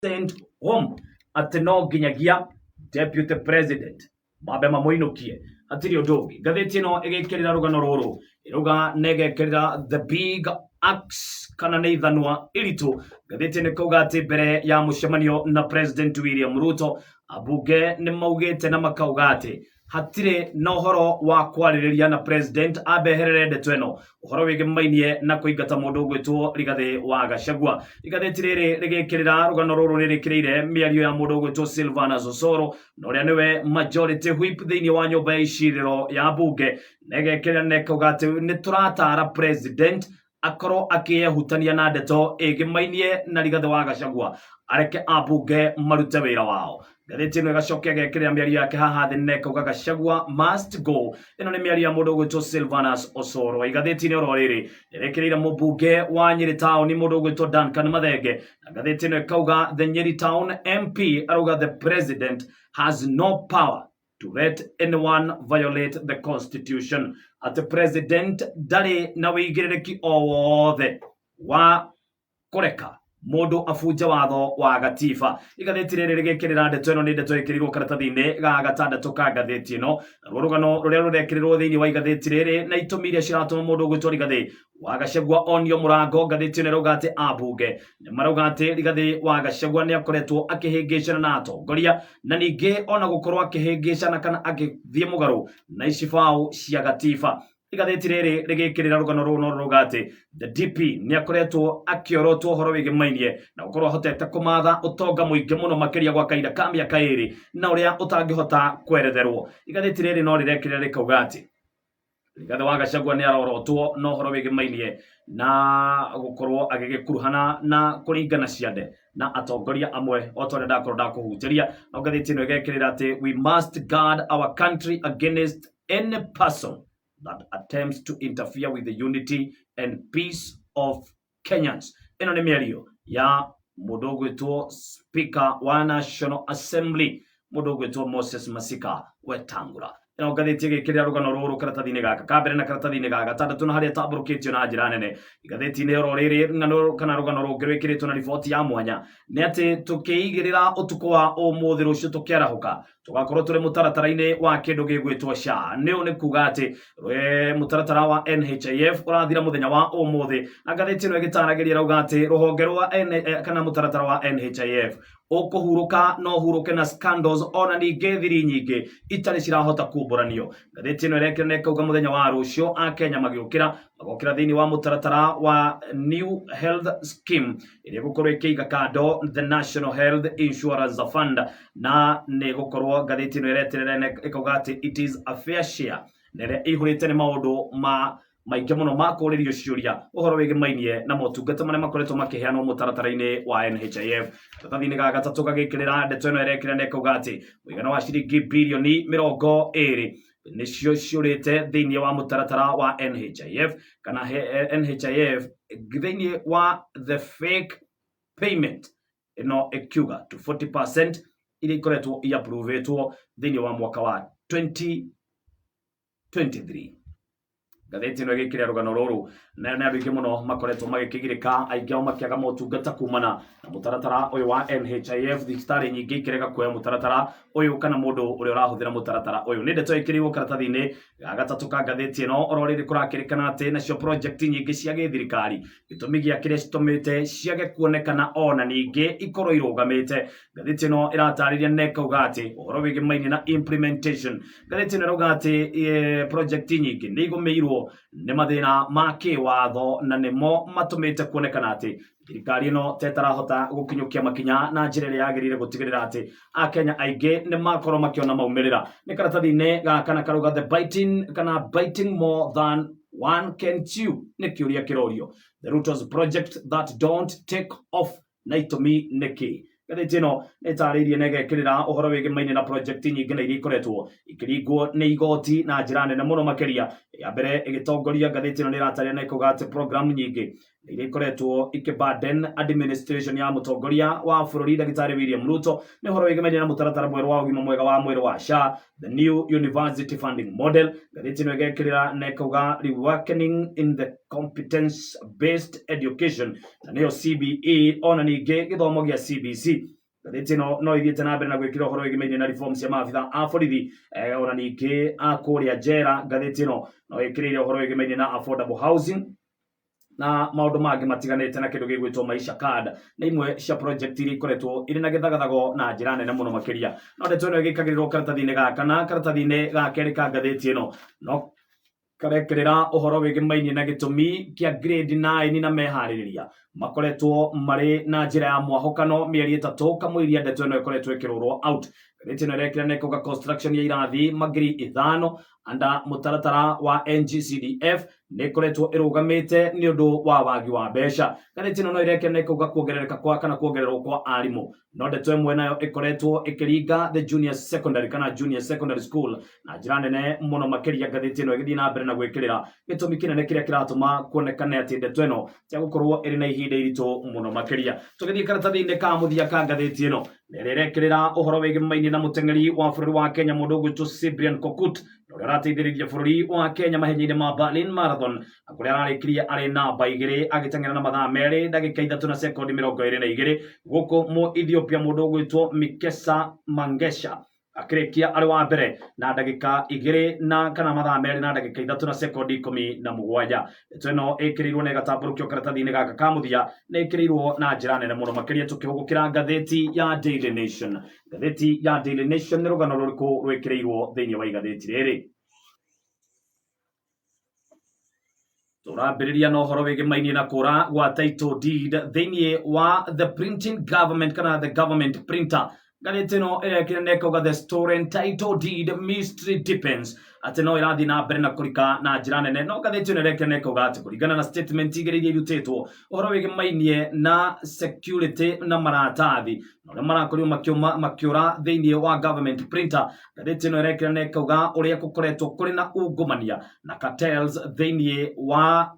sent home at no ginyagia deputy president babe mamoinukie atiri undu gatheti no igikirira rugano ruru iruga negekirira the big axe kana nä ithanwa iritu gatheti nä kauga atä mbere ya mucemanio na president William Ruto abunge nä maugite na makauga atä hatirä na uhoro wa kwarĩrĩria na president abeherere ndeto ĩno uhoro wĩgĩmainie na kũingata mũndũ ũgwĩtwo Rigathĩ wa Gachagua. Igathĩti rĩrĩ rĩgĩkĩrĩra rũgano rũrũ nĩrĩkĩrĩire mĩario ya mũndũ ũgwĩtwo Silvanus Osoro na ũrĩa nĩwe majority whip thĩinĩ wa nyũmba ya icirĩro ya bunge na ĩgekĩrĩra na ĩkauga atĩ nĩ tũratara president akorwo akĩehutania na ndeto ĩgĩmainie na Rigathĩ wa Gachagua areke abunge marute wĩra wao. Gatheti ĩno ĩgacokia ĩgekĩrĩra mĩario yake haha thĩ na ĩkauga Gachagua must go. Ĩno nĩ mĩario ya mũndũ ũgwĩtwo Silvanus Osoro. Igatheti-inĩ oro rĩrĩ rĩrekĩrĩire mũmbunge wa Nyeri Town mũndũ ũgwĩtwo Duncan Mathenge na gatheti ĩno ĩkauga the Nyeri Town MP arauga the president has no power to let anyone violate the constitution. At the president ndarĩ na wĩigĩrĩrĩki o wothe wa kũreka mũndũ abunja watho wa gatiba. Igatheti rĩrĩ rĩgĩkĩrĩra ndeto ĩno nĩ ndeto ĩkĩrĩirwo karatathi-inĩ ga gatandatũ ka ngathĩti ĩno naruo rũgano rũrĩa rũrekĩrĩrwo thĩinĩ wa igathĩti rĩrĩ na itũmi iria ciratũma mũndũ ũgwĩtwo Rigathĩ wa Gachagua onio mũrango. Ngathĩti ĩno ĩrauga atĩ ambunge nĩ marauga atĩ Rigathĩ wa Gachagua nĩ akoretwo akĩhĩngĩcana na atongoria na ningĩ ona gũkorwo akĩhĩngĩcana kana agĩthiĩ mũgarũ na icibaũ cia gatiba. Igathĩti rĩrĩ rĩgĩkĩrĩra rũgano rũu no rũrauga atĩ the DP nĩ akoretwo akĩorotwo ũhoro wĩgĩmainie na gũkorwo ahotete kũmatha ũtonga mũingĩ mũno makĩria gwa kahinda ka mĩaka ĩrĩ na ũrĩa ũtangĩhota kweretherwo. Igathĩti rĩrĩ no rĩrekĩrĩra rĩkauga atĩ Rigathĩ wa Gachagua nĩ arorotwo na ũhoro wĩgĩmainie na gũkorwo agĩgĩkuruhana na kũringana ciande na atongoria amwe o ta ũrĩa ndakorwo ndakũhunjĩria. No ngathĩti ĩno ĩgekĩrĩra atĩ we must guard our country against any person that attempts to interfere with the unity and peace of Kenyans. Ĩno nĩ mĩario ya mũndũ ũgwĩtwo Speaker wa National Assembly mũndũ ũgwĩtwo Moses Masika Wetangula. Ĩno ngathĩti ĩgĩkĩrĩra rũgano rũrũ karatathi-inĩ gaka ka mbere na karatathi-inĩ ga gatandatũ na harĩa tambũrũkĩtio na njĩra nene. Igathĩti-inĩ oro rĩrĩ kana rũgano rũngĩ rwĩkĩrĩtwo na riboti ya mwanya nĩ atĩ tũkĩigĩrĩra ũtukũ wa ũmũthĩ rũciũ tũkĩarahũka tugakorwo tũrĩ mũtaratara-inĩ wa kĩndũ gĩgwĩtwo SHA. Nĩũ nĩ kuga atĩ mũtaratara wa NHIF ũrathira mũthenya wa ũmũthĩ na ngathĩti ĩno ĩgĩtaragĩria rauga atĩ rũhonge rwa kana mũtaratara wa NHIF ũkũhurũka no hurũke na scandals ona ningĩ thiri nyingĩ itarĩ cirahota kumbũranio. Ngathĩti ĩno ĩrekĩra na ĩkauga mũthenya wa rũciũ Akenya magokĩra thĩinĩ wa mũtaratara wa New Health Scheme ĩrĩa ĩgũkorwo ĩkĩiga kando the National Health Insurance Fund na nĩ ĩgũkorwo ngathĩti ĩno ĩreterera na ĩkauga atĩ it is a fair share na ĩrĩa ĩihũrĩte nĩ maũndũ maingĩ mũno ma kũũrĩrio ciũria ũhoro wĩgĩmainie na motungata marĩa makoretwo makĩheanwo mũtaratara-inĩ wa NHIF. Karatathi-inĩ ga gatatũ gagĩkĩrĩra ndeto ĩno ĩrekĩra na ĩkauga atĩ mũigana wa ciringi birioni 20 nĩcio ciũrĩte thĩinĩ wa mũtaratara wa NHIF kana NHIF thĩinĩ wa the fake payment ĩno ĩkiuga to 40% iria ikoretwo i-approvetwo thĩinĩ wa mwaka wa 2023. Ngathĩti ĩno ĩgĩkĩrĩra rũgano rũrũ na andũ aingĩ mũno makoretwo magĩkĩgirĩka aingĩ ao makĩaga motungata kumana na mũtaratara ũyũ wa NHIF. Thibitarĩ nyingĩ ikĩrega kuoya mũtaratara ũyũ kana mũndũ ũrĩa ũrahũthĩra mũtaratara ũyũ. Nĩ ndeto ĩkĩrĩirwo karatathi-inĩ ga gatatũ ka ngathĩti ĩno oro rĩrĩ kũrakĩrĩkana atĩ nacio project nyingĩ cia gĩthirikari gĩtũmi gĩa kĩrĩa citũmĩte ciage kuonekana ona ningĩ ikorwo irũgamĩte. Ngathĩti ĩno ĩratarĩria na ĩkauga atĩ ũhoro wĩgĩmainie na implementation. Ngathĩti ĩno ĩrauga atĩ project nyingĩ nĩ igũmĩirwo nĩ mathĩna ma kĩwatho na nĩmo matũmĩte kuonekana atĩ thirikari ĩno tetarahota gũkinyũkia makinya na njĩra ĩrĩa yagĩrĩire gũtigĩrĩra atĩ Akenya aingĩ nĩ makorwo makĩona maumĩrĩra. Nĩ karatathi-inĩ gaka na karauga the biting more than one can chew nĩ kĩũria kĩrorio the Ruto's project that don't take off na itũmi nĩkĩ. Ngathĩti ĩno nĩ ĩtarĩirie na ĩgekĩrĩra ũhoro wĩgĩmainie na project nyingĩ na iria ikoretwo ikĩringwo nĩ igoti na njĩra nene mũno makĩria. Ya mbere ĩgĩtongoria ngathĩti ĩno nĩ ĩratarĩria na ĩkauga atĩ program nyingĩ iria ikoretwo ikibaden administration ya mutongoria wa bururi Ndagitari William Ruto ni horo wigemenya na mutaratara mweru wa ugima mwega wa mwiri wa SHA, the new university funding model. Ngathĩti ĩno ĩgekĩrĩra na ĩkauga reawakening in the competence based education, na nĩyo CBE ona ningĩ gĩthomo gĩa CBC. Ngathĩti ĩno no ithiĩte na mbere na gwĩkĩra ũhoro wĩgĩmainie na reforms cia maabitha a borithi ona ningĩ a kũrĩa njera. Ngathĩti ĩno no ĩkĩrĩire ũhoro wĩgĩmainie na affordable housing na maundu mangĩ matiganĩte na kĩndũ gĩgwĩtwo Maisha Card na imwe cia project iria ikoretwo irĩ na gĩthagathago na njĩra nene mũno makĩria. No ndeto ĩno ĩgĩkagĩrĩrwo karatathi-inĩ gaka, na karatathi-inĩ ga kerĩ ka ngathĩti ĩno no karekerera ũhoro wĩgĩmainie na gĩtũmi kĩa grade 9 na meharĩrĩria makoretwo marĩ na njĩra ya mwahũkano mĩeri 3 kamũiria ndeto ĩno ĩkoretwo ĩkĩrũrwo out. Ngathĩti ĩno ĩrekĩra na ĩkauga construction ya irathi magiri 5 anda mũtaratara wa NGCDF nĩ ĩkoretwo ĩrũgamĩte nĩ ũndũ wa wagi wa mbeca. Ngathĩti ĩno no ĩrekĩra na ĩkauga kuongerereka kwa kana kuongererwo kwa arimũ, no ndeto ĩmwe nayo ĩkoretwo ĩkĩringa the junior secondary kana junior secondary school na njĩra nene mũno makĩria. Ngathĩti ĩno ĩgĩthiĩ na mbere na gwĩkĩrĩra gĩtũmi kĩnene kĩrĩa kĩratũma kuonekane atĩ ndeto ĩno cia gũkorwo ĩrĩ na ihinda iritũ mũno makĩria. Tũgĩthiĩ karatathi-inĩ ka mũthia ka ngathĩti ĩno nĩrĩrekĩrĩra ũhoro wĩgĩmainie na mũteng'eri wa bũrũri wa Kenya mũndũ ũgwĩtwo Cyprian Kokut ũrĩa ũrateithĩrĩria bũrũri wa Kenya mahenya-inĩ ma Berlin Marathon, kũrĩa ararĩkirie arĩ namba 2 agĩteng'era na mathaa 2 ndagĩka 3 na sekondi 22 gũkũ mũ Ethiopia mũndũ ũgwĩtwo Mikesa Mangesha akĩrĩkia arĩ wa mbere na ndagĩka 2 na kana mathaa 2 na ndagĩka 3 na sekondi 17. Ndeto ĩno ĩkĩrĩirwo na ĩgatambũrũkio karatathi-inĩ gaka ka mũthia na ĩkĩrĩirwo na njĩra nene mũno makĩria. Tũkĩhũgũkĩra ngathĩti ya Daily Nation. Ngathĩti ya Daily Nation nĩ rũgano rũrĩkũ rwĩkĩrĩirwo thĩinĩ wa igathĩti rĩrĩ? Tũrambĩrĩria na ũhoro wĩgĩmainie na kũra gwa title deed thĩinĩ wa the printing government kana the government printer. Ngathĩti ĩno ĩrekĩra na ĩkauga the stolen title deed mystery depends, atĩ no ĩrathiĩ na mbere na kũrika na njĩra nene. No ngathĩti ĩno ĩrekĩra na ĩkauga atĩ kũringana na statement igĩrĩ iria irutĩtwo ũhoro wĩgĩmainie na security na maratathi na ũrĩa marakorirwo makĩũra thĩinĩ wa government printer. Ngathĩti ĩno ĩrekĩra na ĩkauga ũrĩa gũkoretwo kũrĩ na ungumania na cartels thĩinĩ wa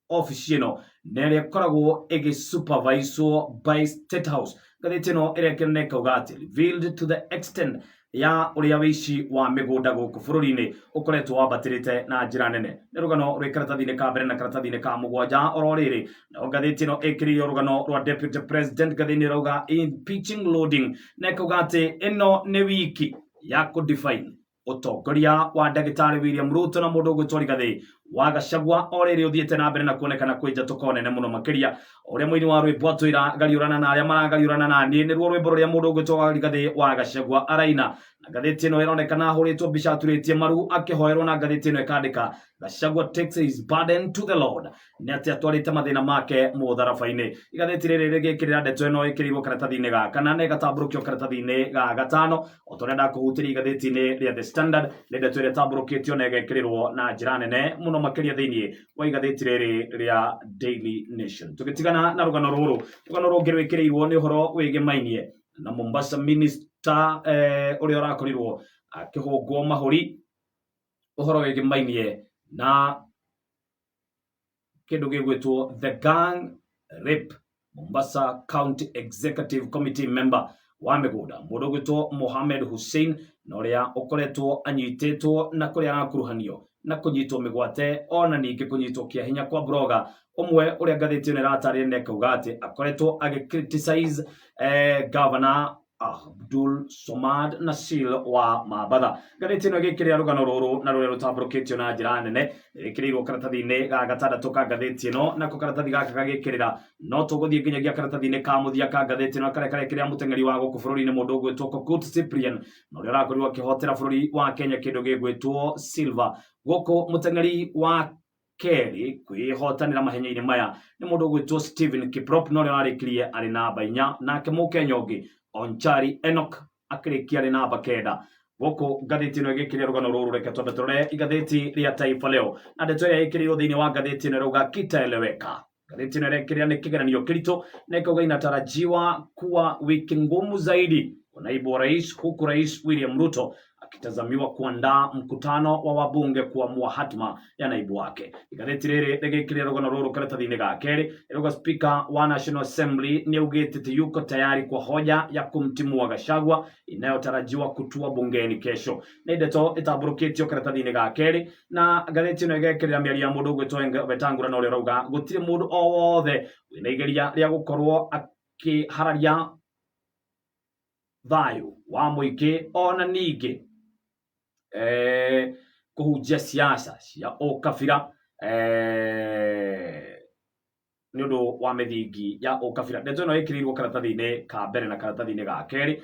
office ĩno na ĩrĩa ĩkoragwo ĩgĩsupervisewo by State House. Ngathĩti ĩno ĩrekĩra na ĩkauga atĩ revealed to the extent ya ũrĩa wĩici wa mĩgũnda gũkũ bũrũri-inĩ ũkoretwo wambatĩrĩte na njĩra nene. Nĩ rũgano rwĩ karatathi-inĩ ka mbere na karatathi-inĩ ka mũgwanja oro rĩrĩ. No ngathĩti ĩno ĩkĩrĩire rũgano rwa deputy president. Ngathĩti ĩrauga impeaching loading na ĩkauga atĩ ĩno nĩ wiki ya kũdefine ũtongoria wa Ndagĩtarĩ William Ruto na mũndũ ũgwĩtwo Rigathĩ wa Gachagua o rĩrĩ ũthiĩte na mbere na kuonekana kwĩ njatũko nene mũno makĩria. Ũrĩa mũini wa rwĩmbo atwĩra ngariũrana na arĩa marangariũrana na niĩ nĩruo rwĩmbo rũrĩa mũndũ ũgwĩtwo Rigathĩ wa Gachagua araina. Na ngathĩti ĩno ĩronekana ahũrĩtwo mbica aturĩtie maru akĩhoerwo, na ngathĩti ĩno ĩkandĩka Gachagua takes his burden to the Lord, nĩ atĩ atwarĩte mathĩna make mũtharaba-inĩ. Igathĩti rĩrĩ rĩgĩkĩrĩra ndeto ĩno ĩkĩrĩirwo karatathi-inĩ gaka na ĩgatambũrũkio karatathi-inĩ ga gatano o tũrĩa ndakũhutĩria igathĩti-inĩ rĩa The Standard. Nĩ ndeto ĩrĩa ĩtambũrũkĩtio na ĩgekĩrĩrwo na njĩra nene mũno makĩria thĩinĩ wa igathĩti rĩrĩ rĩa Daily Nation. Tũgĩtigana na rũgano rũrũ, rũgano rũngĩ rwĩkĩrĩirwo nĩ ũhoro wĩgĩmainie na Mombasa minister ũrĩa ũrakorirwo akĩhũngwo mahũri, ũhoro wĩgĩmainie na kĩndũ gĩgwĩtwo the gang rape Mombasa County Executive Committee member wa mĩgũnda mũndũ ũgwĩtwo Mohamed Hussein na ũrĩa ũkoretwo anyitĩtwo na kũrĩa arakuruhanio na kũnyitwo mĩgwate ona ningĩ kũnyitwo kĩa hinya kwa blogger ũmwe ũrĩa ngathĩti ĩno ĩratarĩria na ĩkauga atĩ akoretwo agĩcriticize governor Abdul Somad Nasil wa Mabatha. Ngathĩti ĩno ĩgĩkĩrĩra rũgano rũrũ na rũrĩa rũtambũrũkĩtio na njĩra nene ĩkĩrĩirwo karatathi-inĩ ga gatandatũ ka ngathĩti ĩno, nako karatathi gaka gagĩkĩrĩra no tũgũthiĩ nginyagia karatathi-inĩ ka mũthia ka ngathĩti ĩno karĩa karekĩrĩra mũteng'eri wa gũkũ bũrũri-inĩ mũndũ ũgwĩtwo Kokut Cyprian na ũrĩa ũrakorirwo akĩhotera bũrũri wa Kenya kĩndũ gĩgwĩtwo silver. Gũkũ mũteng'eri wa kerĩ kwĩhotanĩra mahenya-inĩ maya nĩ mũndũ ũgwĩtwo Stephen Kiprop na ũrĩa warĩkirie arĩ namba 4, nake mũkenya ũngĩ Onchari Enoch akĩrĩkia arĩ namba 9. Gũkũ ngathĩti ĩno ĩgĩkĩrĩra rũgano rũrũ reke twambe tũrore igathĩti rĩa Taifa Leo na ndeto ĩrĩa ĩkĩrĩirwo thĩinĩ wa ngathĩti ĩno ĩrauga kitaeleweka. Ngathĩti ĩno ĩrekĩrĩra nĩ kĩgeranio kĩritũ na ĩkauga inatarajiwa kuwa wiki ngumu zaidi kwa naibu wa rais, huku Rais William Ruto akitazamiwa kuandaa mkutano wa wabunge kuamua hatima ya naibu wake. Igatheti riri rigikirira rugano ruru karatathi-ini ga keri iruga Speaker wa National Assembly niaugite yuko tayari kwa hoja ya kumtimua Gachagua inayotarajiwa kutua bungeni kesho. Ni ndeto itaburukitio karatathi-ini ga keri na gatheti ino igekirira miario ya mundu gwitwa Wetangula no rauga gutire mundu o wothe wina igeria ria gukorwo akihararia thayu wa muingi ona ningi kuhunjia siasa cia ukabira ni undu wa mithingi ya ukabira. Ndeto ino ikirirwo karatathi-ini ka mbere na karatathi-ini ga keri.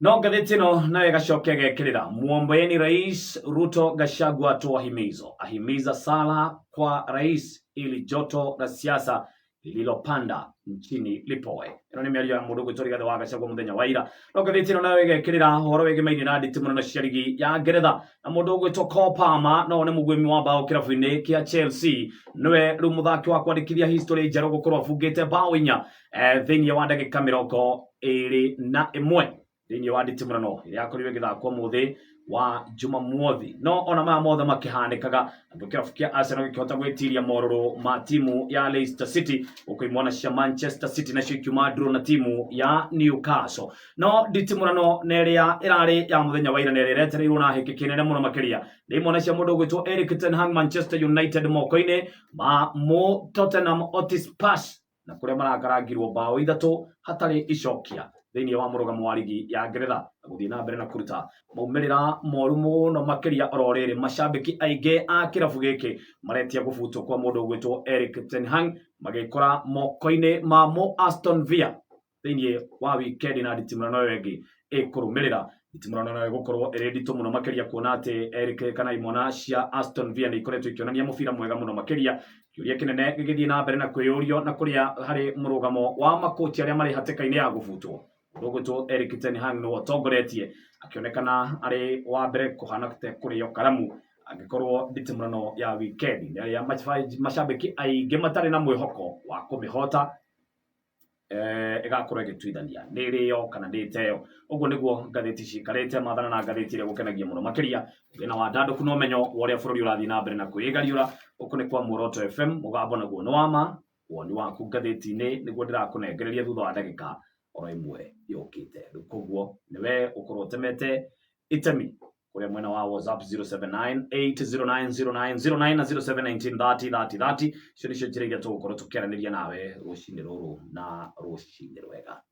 No gatheti ino nayo igacokia igekirira muombeeni Rais Ruto Gachagua atoa himizo, ahimiza sala kwa rais ili joto la siasa lililopanda nchini lipoe. Ino ni miario ya mundu gwitwa Rigathi wa Gachagua muthenya wa ira. No gatheti ino nayo igekirira horo wigi maini na nditimurano na ciarigi ya Ngeretha na mundu gwitwa Cole Palmer no ni mugwimi wa bao kirabu-ini kia Chelsea niwe riu muthaki wa kwandikithia history njeru gukorwo abungite bao 4 thiini wa ndagika 21 thiini wa nditimurano iria yakorirwo igithakwo muthi wa Jumamothi. No ona maya mothe makihanikaga andu kirabu kia Arsenal gikihota gwitiria mororo ma timu ya Leicester City ukoimona cia Manchester City na cikiuma draw na timu ya Newcastle. No nditimurano neria irari ya muthenya wa ira nereretereirwo na hiki kinene muno makiria ndimona cia mundu gwitwo Erik ten Hag Manchester United moko-ini ma Tottenham Hotspur na kuria marakarangirwo bao 3 hatari icokia thiini wa murugamo wa ligi ya Ngeretha guthii na mbere na kuruta maumirira moru muno makiria ororiri mashabiki aige a kirabu giki maretia gubutwo kwa mundu gwitwo Erik ten Hag magikora moko-ini ma Mo Aston Villa thiini wa weekend na nditimurano wengi ikurumirira. Nditimurano nayo gukorwo iri nditu muno makiria kuona ati Erik kana imona cia Aston Villa ni ikoretwo ikionania mubira mwega muno makiria. Kiuria kinene gigithii na mbere na kwiyurio na kuria hari murugamo wa makochi aria mari hateka-ini ya gubutwo Rogoto Erik ten Hag no watongoretie akionekana ari wa mbere kuhana kurio karamu agikorwo nditimurano ya weekend ya mashabiki aige matari na mwihoko wa kumihota igakorwo igitwithania nirio kana nditeo. Uguo niguo ngatheti cikarite mathana na ngatheti ria gukenagia muno makiria thina wa ndanduku no menyo uria bururi urathi na mbere na kwigariura uku ni kwa Muoroto FM mugambo naguo no wama woni waku ngatheti-ini niguo ndirakunengereria thutha wa ndagika oro imwe yokite. Koguo niwe ukorwo temete itemi kuria mwena wa WhatsApp 0798090909 na 0719303030 cio nicio njira iria tugukorwo tukiaraniria nawe rucini ruru na rucini rwega.